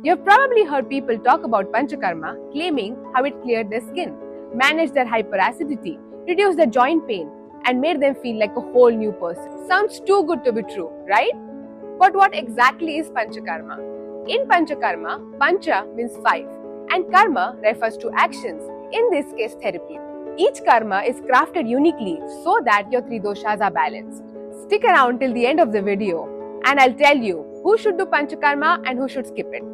You've probably heard people talk about Panchakarma claiming how it cleared their skin, managed their hyperacidity, reduced their joint pain, and made them feel like a whole new person. Sounds too good to be true, right? But what exactly is Panchakarma? In Panchakarma, Pancha means 5 and Karma refers to actions, in this case therapy. Each karma is crafted uniquely so that your 3 doshas are balanced. Stick around till the end of the video and I'll tell you who should do Panchakarma and who should skip it.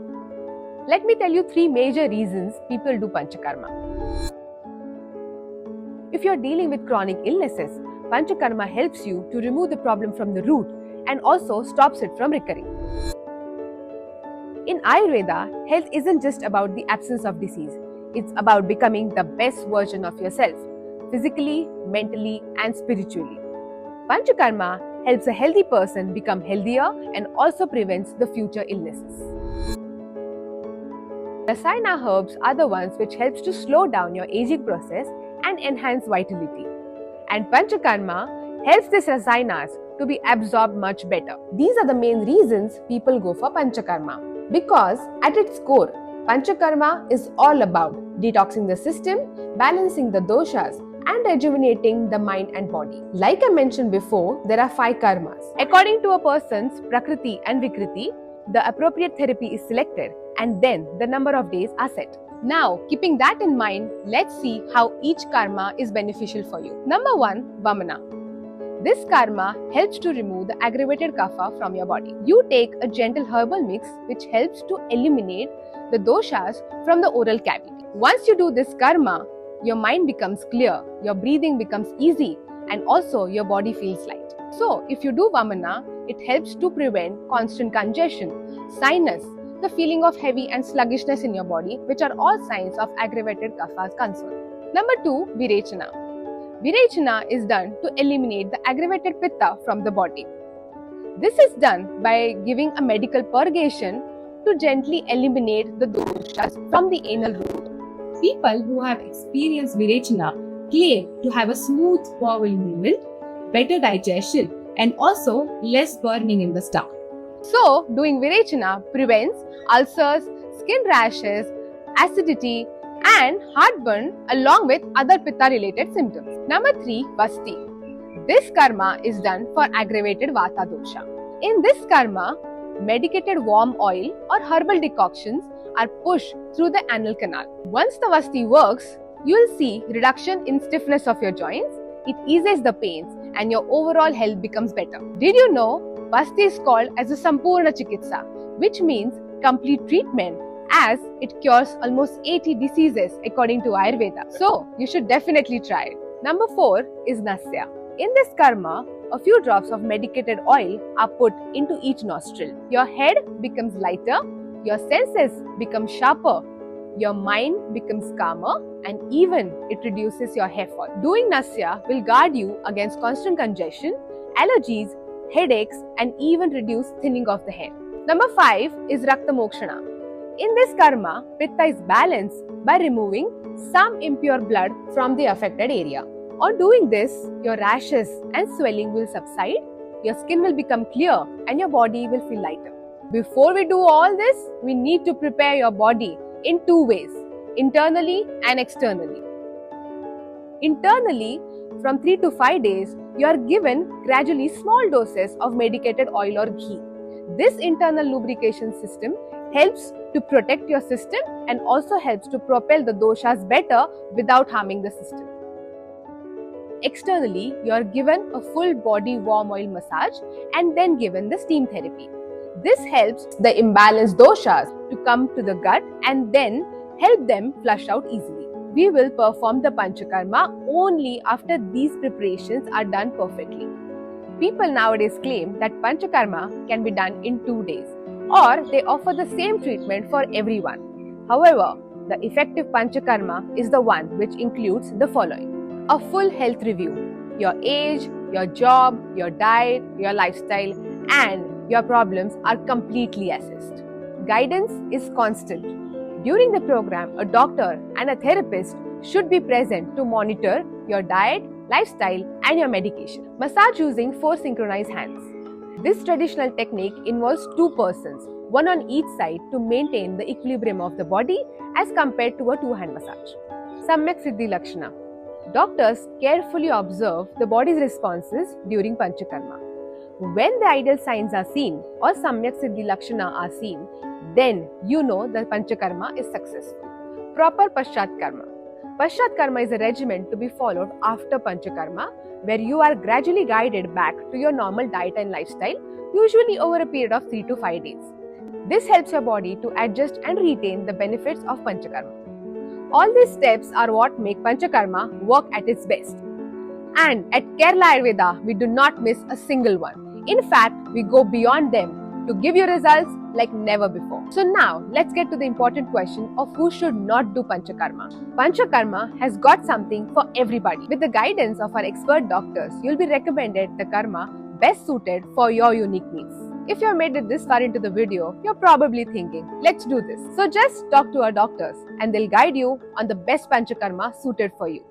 Let me tell you 3 major reasons people do Panchakarma. If you're dealing with chronic illnesses, Panchakarma helps you to remove the problem from the root and also stops it from recurring. In Ayurveda, health isn't just about the absence of disease. It's about becoming the best version of yourself, physically, mentally, and spiritually. Panchakarma helps a healthy person become healthier and also prevents the future illnesses. Rasayana herbs are the ones which helps to slow down your aging process and enhance vitality. And Panchakarma helps these rasayanas to be absorbed much better. These are the main reasons people go for Panchakarma. Because at its core, Panchakarma is all about detoxing the system, balancing the doshas, and rejuvenating the mind and body. Like I mentioned before, there are 5 karmas. According to a person's Prakriti and Vikriti, the appropriate therapy is selected and then the number of days are set. Now, keeping that in mind, let's see how each karma is beneficial for you. Number 1, Vamana. This karma helps to remove the aggravated kapha from your body. You take a gentle herbal mix which helps to eliminate the doshas from the oral cavity. Once you do this karma, your mind becomes clear, your breathing becomes easy, and also your body feels light. So, if you do Vamana, it helps to prevent constant congestion, sinus, the feeling of heavy and sluggishness in your body, which are all signs of aggravated kapha's concern. Number 2, Virechana. Virechana is done to eliminate the aggravated pitta from the body. This is done by giving a medical purgation to gently eliminate the doshas from the anal root. People who have experienced Virechana claim to have a smooth bowel movement, better digestion, and also less burning in the stomach. So, doing Virechana prevents ulcers, skin rashes, acidity, and heartburn along with other pitta-related symptoms. Number 3, Vasti. This karma is done for aggravated Vata dosha. In this karma, medicated warm oil or herbal decoctions are pushed through the anal canal. Once the Vasti works, you will see reduction in stiffness of your joints, it eases the pains, and your overall health becomes better. Did you know Vasti is called as a Sampurna Chikitsa, which means complete treatment, as it cures almost 80 diseases according to Ayurveda. So, you should definitely try it. Number 4 is Nasya. In this karma, a few drops of medicated oil are put into each nostril. Your head becomes lighter, your senses become sharper, your mind becomes calmer, and even it reduces your hair fall. Doing Nasya will guard you against constant congestion, allergies, headaches, and even reduce thinning of the hair. Number 5 is Rakta Mokshana. In this karma, Pitta is balanced by removing some impure blood from the affected area. On doing this, your rashes and swelling will subside, your skin will become clear, and your body will feel lighter. Before we do all this, we need to prepare your body in 2 ways, internally and externally. Internally, from 3 to 5 days, you are given gradually small doses of medicated oil or ghee. This internal lubrication system helps to protect your system and also helps to propel the doshas better without harming the system. Externally, you are given a full body warm oil massage and then given the steam therapy. This helps the imbalanced doshas to come to the gut and then help them flush out easily. We will perform the Panchakarma only after these preparations are done perfectly. People nowadays claim that Panchakarma can be done in 2 days, or they offer the same treatment for everyone. However, the effective Panchakarma is the one which includes the following: a full health review, your age, your job, your diet, your lifestyle, and your problems are completely assessed. Guidance is constant. During the program, a doctor and a therapist should be present to monitor your diet, lifestyle, and your medication. Massage using 4 synchronized hands. This traditional technique involves 2 persons, one on each side to maintain the equilibrium of the body as compared to a two-hand massage. Samyak Siddhi Lakshana. Doctors carefully observe the body's responses during Panchakarma. When the ideal signs are seen or Samyak Siddhi Lakshana are seen, then you know the Panchakarma is successful. Proper Paschat Karma. Paschat Karma is a regimen to be followed after Panchakarma, where you are gradually guided back to your normal diet and lifestyle, usually over a period of 3 to 5 days. This helps your body to adjust and retain the benefits of Panchakarma. All these steps are what make Panchakarma work at its best. And at Kerala Ayurveda, we do not miss a single one. In fact, we go beyond them to give you results like never before. So now, let's get to the important question of who should not do Panchakarma. Panchakarma has got something for everybody. With the guidance of our expert doctors, you'll be recommended the karma best suited for your unique needs. If you have made it this far into the video, you're probably thinking, let's do this. So just talk to our doctors and they'll guide you on the best Panchakarma suited for you.